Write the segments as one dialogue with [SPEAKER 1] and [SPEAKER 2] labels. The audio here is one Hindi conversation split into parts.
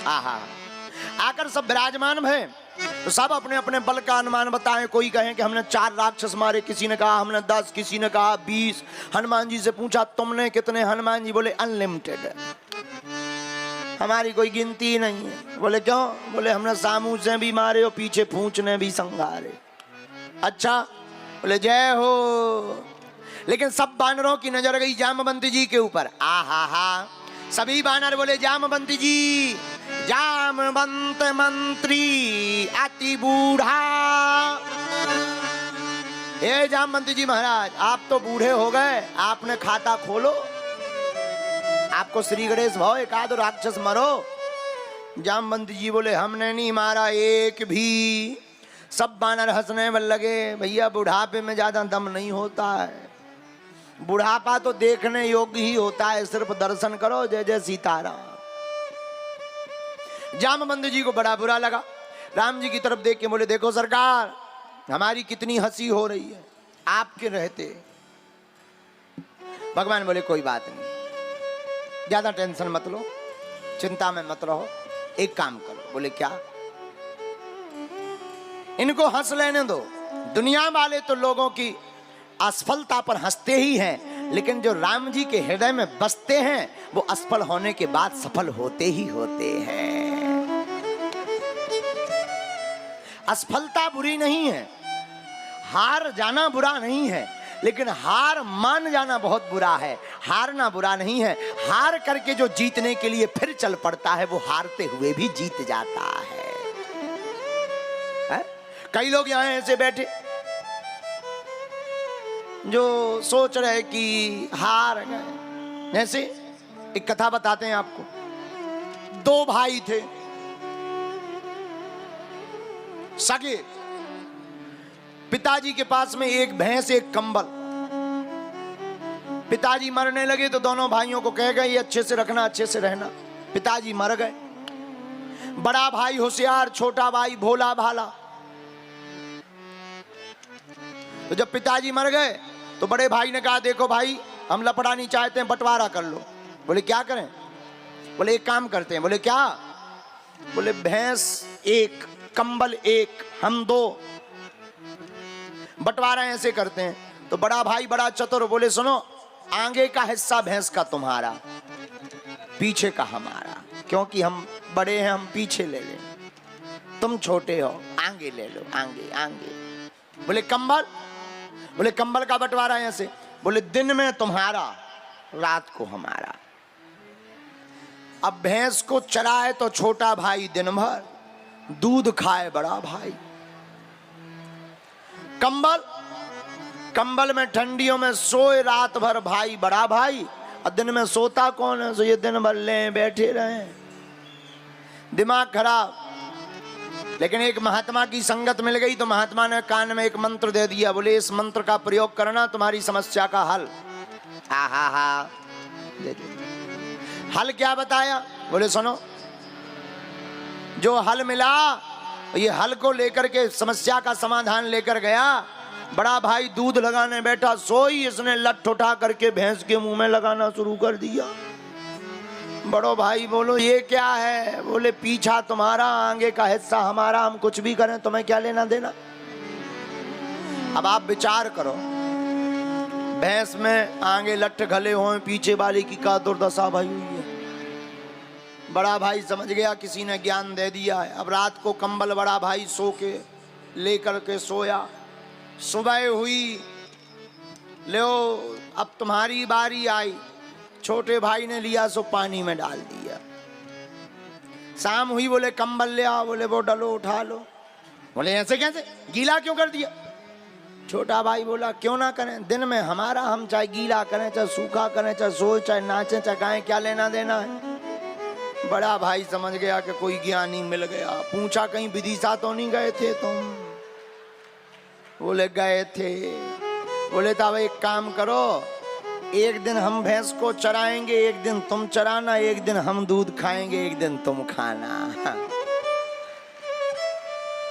[SPEAKER 1] आहा, आकर सब विराजमान भय, तो सब अपने अपने बल का अनुमान बताएं। कोई कहे कि हमने 4 राक्षस मारे, किसी ने कहा हमने 10, किसी ने कहा 20। हनुमान जी से पूछा तुमने कितने? हनुमान जी बोले अनलिमिटेड, हमारी कोई गिनती नहीं है। बोले क्यों? बोले हमने सामू से भी मारे और पीछे पूंछ ने भी संघारे। अच्छा, बोले जय हो। लेकिन सब बानरों की नजर गई जामवंत जी के ऊपर। आहा हा, सभी बानर बोले जामवंत जी, जामवंत मंत्री अति बूढ़ा। हे जामवंत जी महाराज, आप तो बूढ़े हो गए, आपने खाता खोलो, आपको श्री गणेश भाव, एक आध राक्षस मरो। जामवंत जी बोले हमने नहीं मारा एक भी। सब बानर हंसने में लगे। भैया बुढ़ापे में ज्यादा दम नहीं होता है, बुढ़ापा तो देखने योग्य ही होता है, सिर्फ दर्शन करो जय जय सीताराम। जामवंत जी को बड़ा बुरा लगा, राम जी की तरफ देख के बोले देखो सरकार, हमारी कितनी हंसी हो रही है आपके रहते। भगवान बोले कोई बात नहीं, ज्यादा टेंशन मत लो, चिंता में मत रहो, एक काम करो। बोले क्या? इनको हंस लेने दो। दुनिया वाले तो लोगों की असफलता पर हंसते ही हैं, लेकिन जो राम जी के हृदय में बसते हैं वो असफल होने के बाद सफल होते ही होते हैं। असफलता बुरी नहीं है, हार जाना बुरा नहीं है, लेकिन हार मान जाना बहुत बुरा है। हारना बुरा नहीं है, हार करके जो जीतने के लिए फिर चल पड़ता है वो हारते हुए भी जीत जाता है। कई लोग यहां ऐसे बैठे जो सोच रहे कि हार गए। जैसे एक कथा बताते हैं आपको। 2 भाई थे सगे, पिताजी के पास में एक भैंस एक कंबल। पिताजी मरने लगे तो दोनों भाइयों को कह गए अच्छे से रखना, अच्छे से रहना। पिताजी मर गए। बड़ा भाई होशियार, छोटा भाई भोला भाला। तो जब पिताजी मर गए तो बड़े भाई ने कहा देखो भाई, हम लपड़ा नहीं चाहते हैं, बंटवारा कर लो। बोले क्या करें? बोले एक काम करते हैं। बोले क्या? बोले भैंस एक, कंबल एक, हम 2, बंटवारा ऐसे करते हैं। तो बड़ा भाई बड़ा चतुर, बोले सुनो, आगे का हिस्सा भैंस का तुम्हारा, पीछे का हमारा, क्योंकि हम बड़े हैं, हम पीछे ले लें, तुम छोटे हो, आगे ले लो, आगे आगे। बोले कंबल? बोले कंबल का बंटवारा ऐसे। बोले दिन में तुम्हारा, रात को हमारा। अब भैंस को चराए तो छोटा भाई दिन भर, दूध खाए बड़ा भाई। कंबल, कंबल में ठंडियों में सोए रात भर भाई बड़ा भाई, और दिन में सोता कौन है? सो ये दिन भर ले बैठे रहे, दिमाग खराब। लेकिन एक महात्मा की संगत मिल गई तो महात्मा ने कान में एक मंत्र दे दिया। बोले इस मंत्र का प्रयोग करना, तुम्हारी समस्या का हल। आहा हा, हल क्या बताया? बोले सुनो, जो हल मिला ये हल को लेकर के समस्या का समाधान लेकर गया। बड़ा भाई दूध लगाने बैठा, सोई इसने लठ उठा करके भैंस के मुंह में लगाना शुरू कर दिया। बड़ो भाई बोलो ये क्या है? बोले पीछा तुम्हारा, आगे का हिस्सा हमारा, हम कुछ भी करें तुम्हें क्या लेना देना। अब आप विचार करो, भैंस में आगे लठ घले हुए, पीछे वाले की क्या दुर्दशा भई हुई है। बड़ा भाई समझ गया किसी ने ज्ञान दे दिया है। अब रात को कंबल बड़ा भाई सो के लेकर के सोया। सुबह हुई, लो अब तुम्हारी बारी आई। छोटे भाई ने लिया सो पानी में डाल दिया। शाम हुई, बोले कंबल ले आओ। बोले वो डालो, उठा लो। बोले ऐसे कैसे, गीला क्यों कर दिया? छोटा भाई बोला क्यों ना करें, दिन में हमारा, हम चाहे गीला करें चाहे सूखा करें, चाहे सोए चाहे नाचे चाहे गाएं, क्या लेना देना है। बड़ा भाई समझ गया कि कोई ज्ञानी मिल गया। पूछा कहीं विदिशा तो नहीं गए थे तुम? बोले गए थे। बोले तो अब एक काम करो, एक दिन हम भैंस को चराएंगे, एक दिन तुम चराना, एक दिन हम दूध खाएंगे, एक दिन तुम खाना।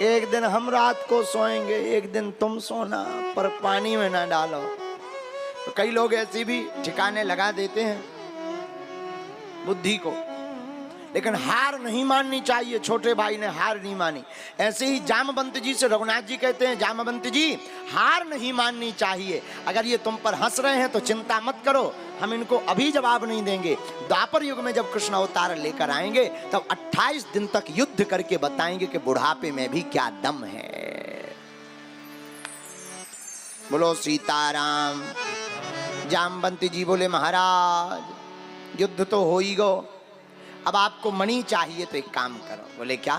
[SPEAKER 1] एक दिन हम रात को सोएंगे, एक दिन तुम सोना, पर पानी में ना डालो। तो कई लोग ऐसी भी ठिकाने लगा देते हैं बुद्धि को लेकिन हार नहीं माननी चाहिए। छोटे भाई ने हार नहीं मानी। ऐसे ही जामवंत जी से रघुनाथ जी कहते हैं, जामवंत जी हार नहीं माननी चाहिए। अगर ये तुम पर हंस रहे हैं तो चिंता मत करो, हम इनको अभी जवाब नहीं देंगे। द्वापर युग में जब कृष्ण अवतार लेकर आएंगे तब 28 दिन तक युद्ध करके बताएंगे कि बुढ़ापे में भी क्या दम है। बोलो सीताराम। जामवंत जी बोले, महाराज युद्ध तो हो ही गो, अब आपको मणि चाहिए तो एक काम करो। बोले क्या?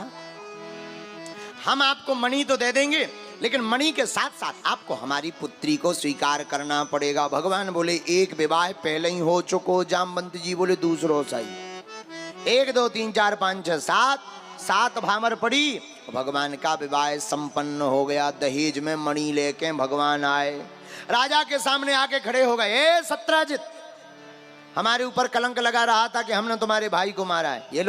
[SPEAKER 1] हम आपको मणि तो दे देंगे, लेकिन मणि के साथ साथ आपको हमारी पुत्री को स्वीकार करना पड़ेगा। भगवान बोले, एक विवाह पहले ही हो चुको। जामवंत जी बोले, दूसरो सही। 1 2 3 4 5 6 7 भामर पड़ी। भगवान का विवाह संपन्न हो गया। दहेज में मणि लेके भगवान आए, राजा के सामने आके खड़े हो गए। ए सत्राजित, हमारे ऊपर कलंक लगा रहा था कि हमने तुम्हारे भाई को मारा है। ये